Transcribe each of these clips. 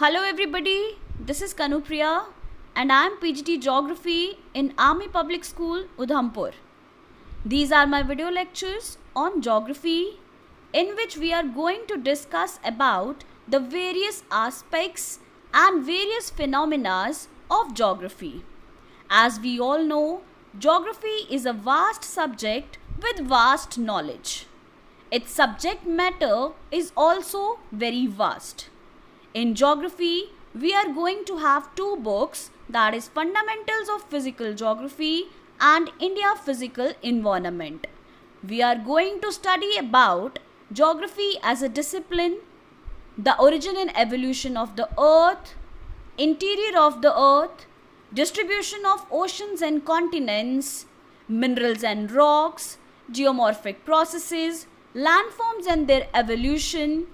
Hello everybody, this is Kanupriya and I am PGT Geography in Army Public School, Udhampur. These are my video lectures on geography in which we are going to discuss about the various aspects and various phenomena of geography. As we all know, geography is a vast subject with vast knowledge. Its subject matter is also very vast. In geography, we are going to have two books, that is Fundamentals of Physical Geography and India Physical Environment. We are going to study about geography as a discipline, the origin and evolution of the earth, interior of the earth, distribution of oceans and continents, minerals and rocks, geomorphic processes, landforms and their evolution,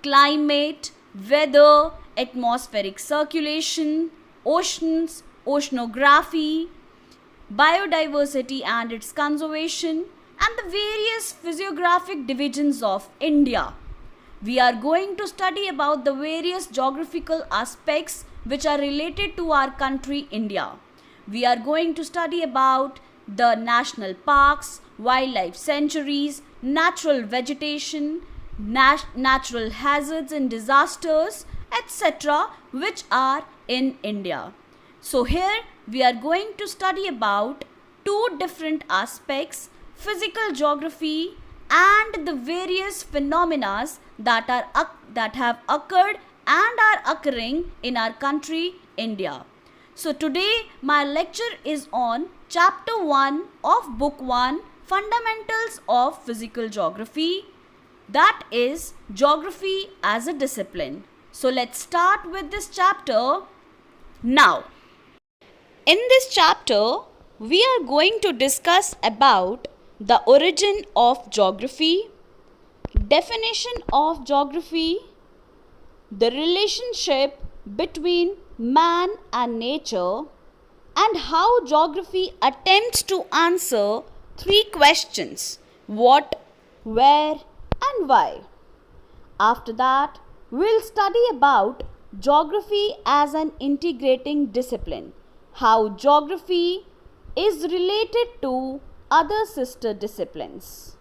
climate, weather, atmospheric circulation, oceans, oceanography, biodiversity and its conservation, and the various physiographic divisions of India. We are going to study about the various geographical aspects which are related to our country India. We are going to study about the national parks, wildlife sanctuaries, natural vegetation, natural hazards and disasters, etc., which are in India. So here we are going to study about two different aspects, physical geography and the various phenomena that have occurred and are occurring in our country India. So today my lecture is on chapter 1 of book 1, Fundamentals of Physical Geography, that is geography as a discipline. So let's start with this chapter now. In this chapter, we are going to discuss about the origin of geography, definition of geography, the relationship between man and nature, and how geography attempts to answer three questions: what, where, and why. After that, we'll study about geography as an integrating discipline, how geography is related to other sister disciplines.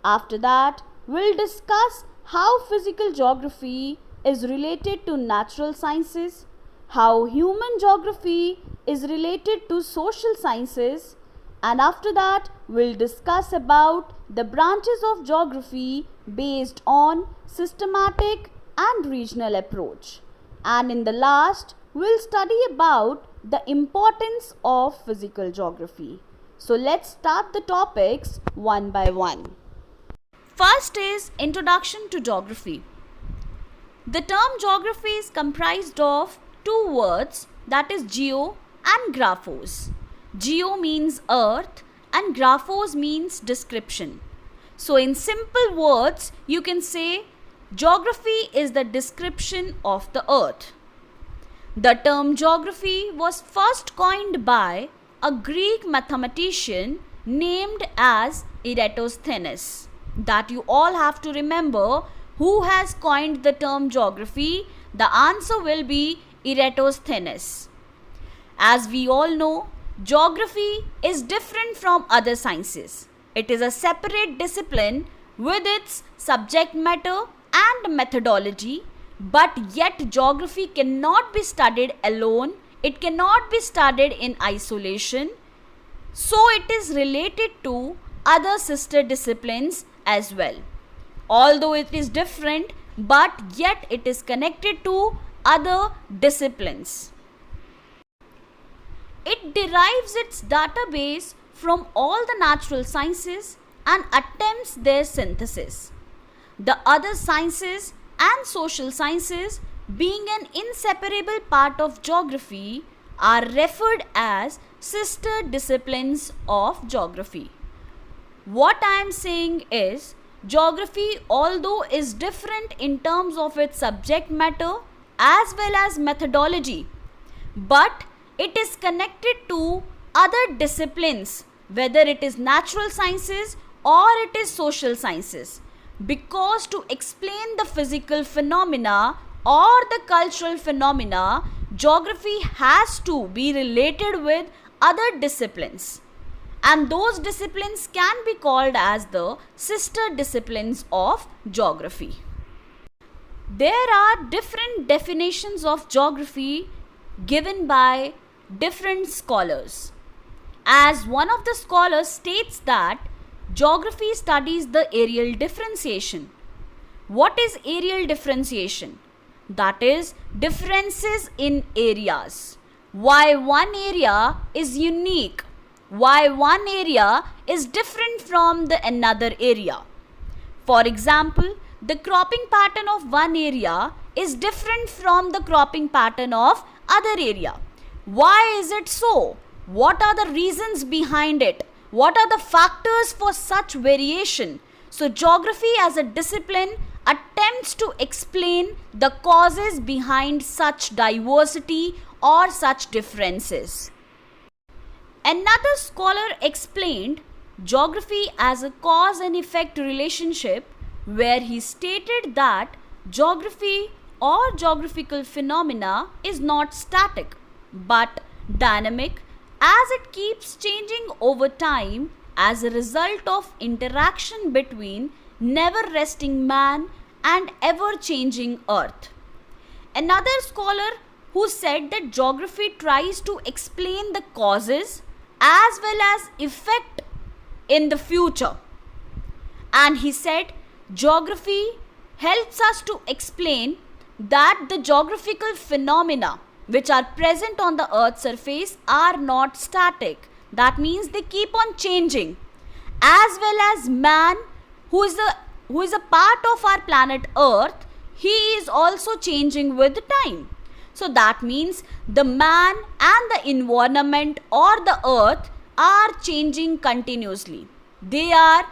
After that, we'll discuss how physical geography is related to natural sciences, how human geography is related to social sciences, and after that, we'll discuss about the branches of geography based on systematic and regional approach. And in the last, we'll study about the importance of physical geography. So let's start the topics one by one. First is introduction to geography. The term geography is comprised of two words, that is geo and graphos. Geo means earth and graphos means description. So in simple words, you can say geography is the description of the earth. The term geography was first coined by a Greek mathematician named as Eratosthenes. That you all have to remember who has coined the term geography. The answer will be Eratosthenes. As we all know, geography is different from other sciences. It is a separate discipline with its subject matter and methodology, but yet geography cannot be studied alone. It cannot be studied in isolation. So it is related to other sister disciplines as well. Although it is different, but yet it is connected to other disciplines. It derives its database from all the natural sciences and attempts their synthesis. The other sciences and social sciences, being an inseparable part of geography, are referred as sister disciplines of geography. What I am saying is, geography, although is different in terms of its subject matter as well as methodology, but it is connected to other disciplines, whether it is natural sciences or it is social sciences, because to explain the physical phenomena or the cultural phenomena, geography has to be related with other disciplines. And those disciplines can be called as the sister disciplines of geography. There are different definitions of geography given by different scholars. As one of the scholars states that geography studies the areal differentiation. What is areal differentiation? That is differences in areas. Why one area is unique, why one area is different from the another area. For example, the cropping pattern of one area is different from the cropping pattern of other area. Why is it so? What are the reasons behind it? What are the factors for such variation? So geography as a discipline attempts to explain the causes behind such diversity or such differences. Another scholar explained geography as a cause and effect relationship, where he stated that geography or geographical phenomena is not static but dynamic, as it keeps changing over time as a result of interaction between never resting man and ever changing earth. Another scholar who said that geography tries to explain the causes as well as effect in the future, and he said geography helps us to explain that the geographical phenomena which are present on the earth's surface are not static. That means they keep on changing, as well as man, who is a part of our planet earth, he is also changing with time. So that means the man and the environment or the earth are changing continuously. They are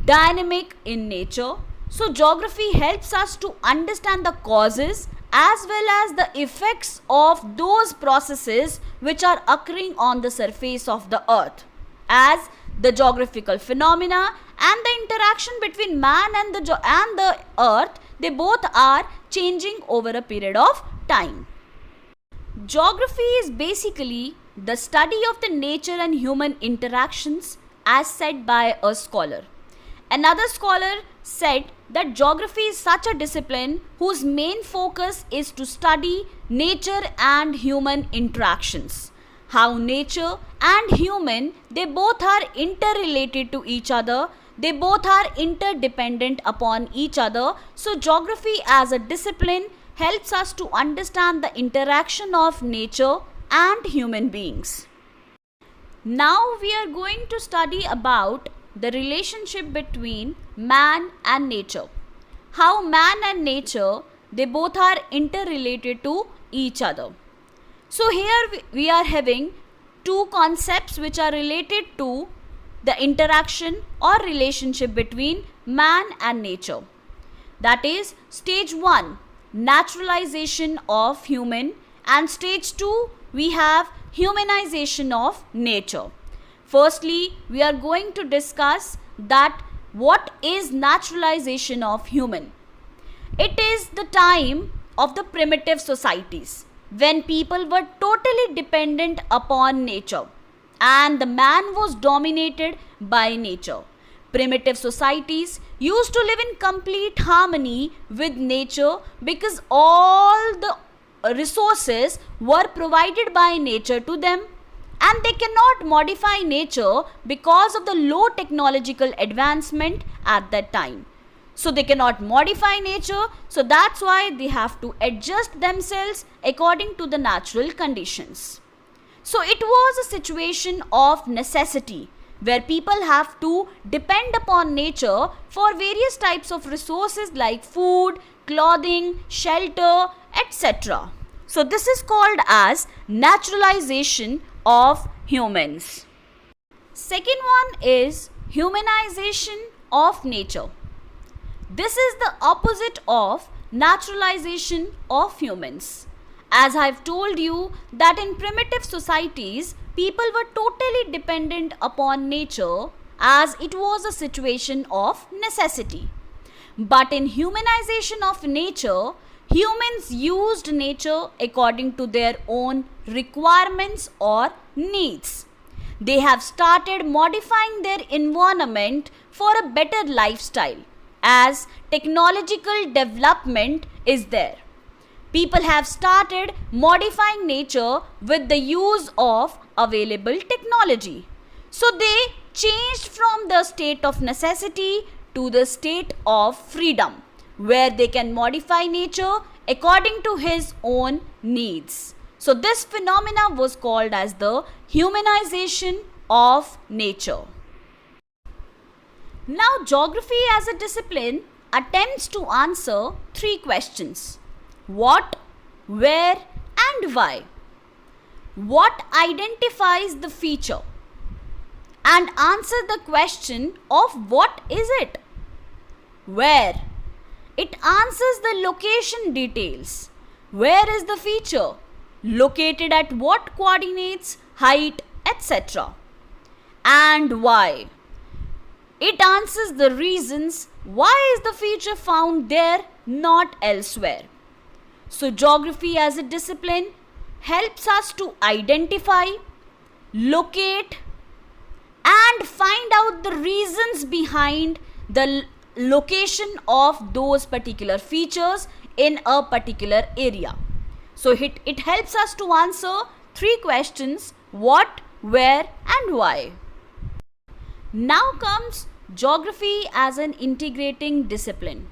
dynamic in nature. So geography helps us to understand the causes as well as the effects of those processes which are occurring on the surface of the earth, as the geographical phenomena and the interaction between man and the earth, they both are changing over a period of time. Geography is basically the study of the nature and human interactions, as said by a scholar. Another scholar said that geography is such a discipline whose main focus is to study nature and human interactions. How nature and human, they both are interrelated to each other. They both are interdependent upon each other. So geography as a discipline helps us to understand the interaction of nature and human beings. Now we are going to study about the relationship between man and nature. How man and nature, they both are interrelated to each other. So here we are having two concepts which are related to the interaction or relationship between man and nature. That is stage 1, naturalization of human, and stage 2, we have humanization of nature. Firstly, we are going to discuss that what is naturalization of human. It is the time of the primitive societies when people were totally dependent upon nature and the man was dominated by nature. Primitive societies used to live in complete harmony with nature because all the resources were provided by nature to them, and they cannot modify nature because of the low technological advancement at that time. So they cannot modify nature, so that's why they have to adjust themselves according to the natural conditions. So it was a situation of necessity where people have to depend upon nature for various types of resources like food, clothing, shelter, etc. So this is called as naturalization of humans. Second one is humanization of nature. This is the opposite of naturalization of humans. As I have told you that in primitive societies, people were totally dependent upon nature as it was a situation of necessity. But in humanization of nature, humans used nature according to their own requirements or needs. They have started modifying their environment for a better lifestyle as technological development is there. People have started modifying nature with the use of available technology. So they changed from the state of necessity to the state of freedom, where they can modify nature according to his own needs. So this phenomena was called as the humanization of nature. Now geography as a discipline attempts to answer three questions: what, where and why. What identifies the feature? And answer the question of what is it? Where? It answers the location details. Where is the feature? Located at what coordinates, height, etc. And why? It answers the reasons why is the feature found there, not elsewhere. So geography as a discipline helps us to identify, locate and find out the reasons behind the location of those particular features in a particular area. So it helps us to answer three questions: what, where and why. Now comes geography as an integrating discipline.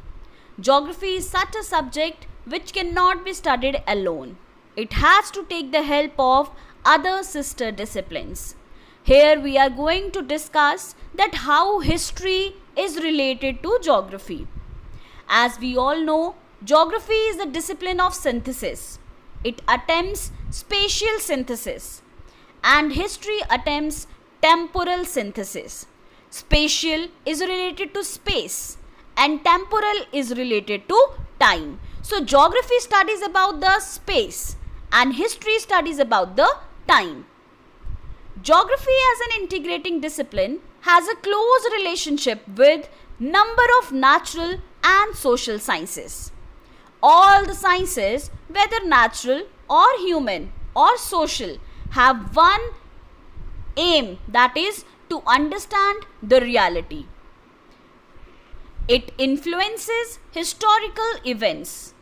Geography is such a subject which cannot be studied alone. It has to take the help of other sister disciplines. Here we are going to discuss that how history is related to geography. As we all know, geography is the discipline of synthesis. It attempts spatial synthesis and history attempts temporal synthesis. Spatial is related to space and temporal is related to time. So geography studies about the space and history studies about the time. Geography as an integrating discipline has a close relationship with number of natural and social sciences. All the sciences, whether natural or human or social, have one aim, that is to understand the reality. It influences historical events.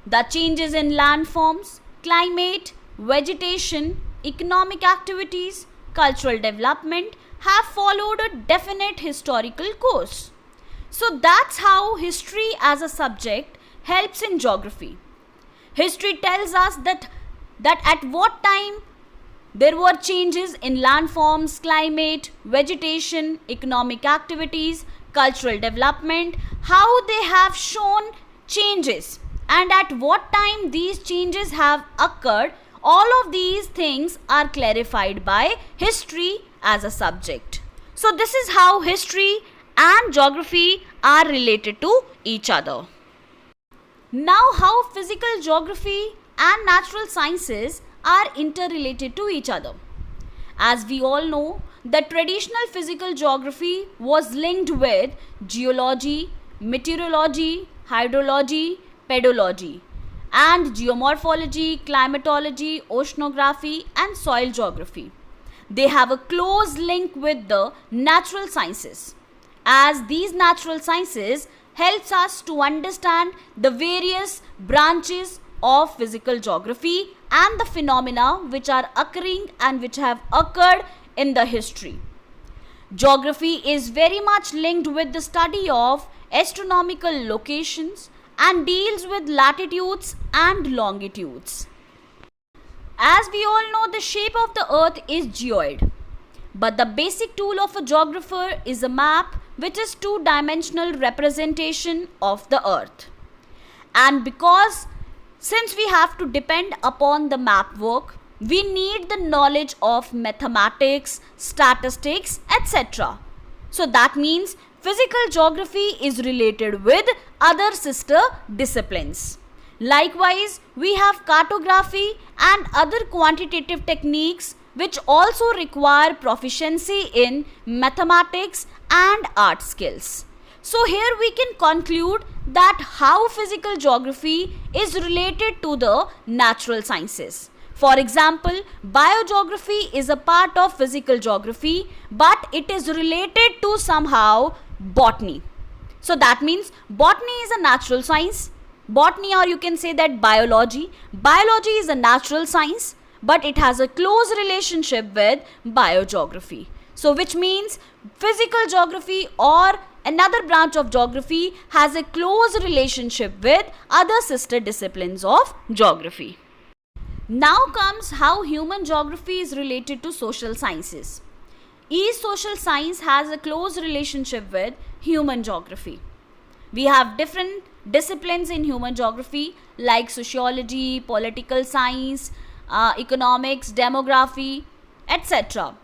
The changes in landforms, climate, vegetation, economic activities, cultural development have followed a definite historical course. So that's how history as a subject helps in geography. History tells us that at what time there were changes in landforms, climate, vegetation, economic activities, cultural development, how they have shown changes and at what time these changes have occurred. All of these things are clarified by history as a subject. So this is how history and geography are related to each other. Now how physical geography and natural sciences are interrelated to each other. As we all know, the traditional physical geography was linked with geology, meteorology, hydrology, pedology, and geomorphology, climatology, oceanography and soil geography. They have a close link with the natural sciences, as these natural sciences helps us to understand the various branches of physical geography and the phenomena which are occurring and which have occurred in the history. Geography is very much linked with the study of astronomical locations and deals with latitudes and longitudes. As we all know, the shape of the earth is geoid. But the basic tool of a geographer is a map, which is two-dimensional representation of the earth. And since we have to depend upon the map work, we need the knowledge of mathematics, statistics, etc. So that means physical geography is related with other sister disciplines. Likewise, we have cartography and other quantitative techniques which also require proficiency in mathematics and art skills. So here we can conclude that how physical geography is related to the natural sciences. For example, biogeography is a part of physical geography, but it is related to somehow botany. So that means botany is a natural science. Botany, or you can say that biology. Biology is a natural science, but it has a close relationship with biogeography. So which means physical geography or another branch of geography has a close relationship with other sister disciplines of geography. Now comes how human geography is related to social sciences. Each social science has a close relationship with human geography. We have different disciplines in human geography like sociology, political science, economics, demography, etc.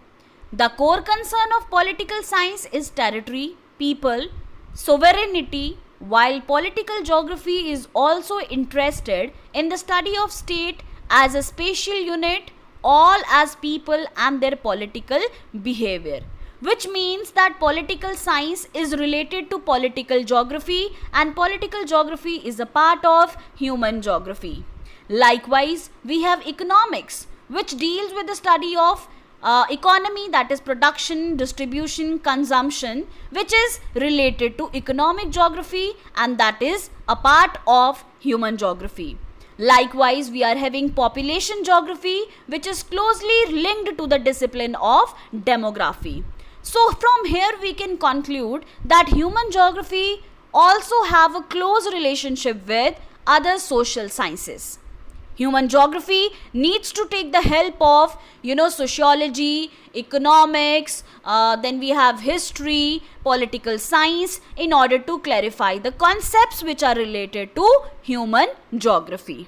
The core concern of political science is territory, people, sovereignty, while political geography is also interested in the study of state as a spatial unit, all as people and their political behavior, which means that political science is related to political geography and political geography is a part of human geography. Likewise, we have economics, which deals with the study of economy, that is production, distribution, consumption, which is related to economic geography and that is a part of human geography. Likewise, we are having population geography, which is closely linked to the discipline of demography. So from here we can conclude that human geography also have a close relationship with other social sciences. Human geography needs to take the help of sociology, economics, then we have history, political science in order to clarify the concepts which are related to human geography.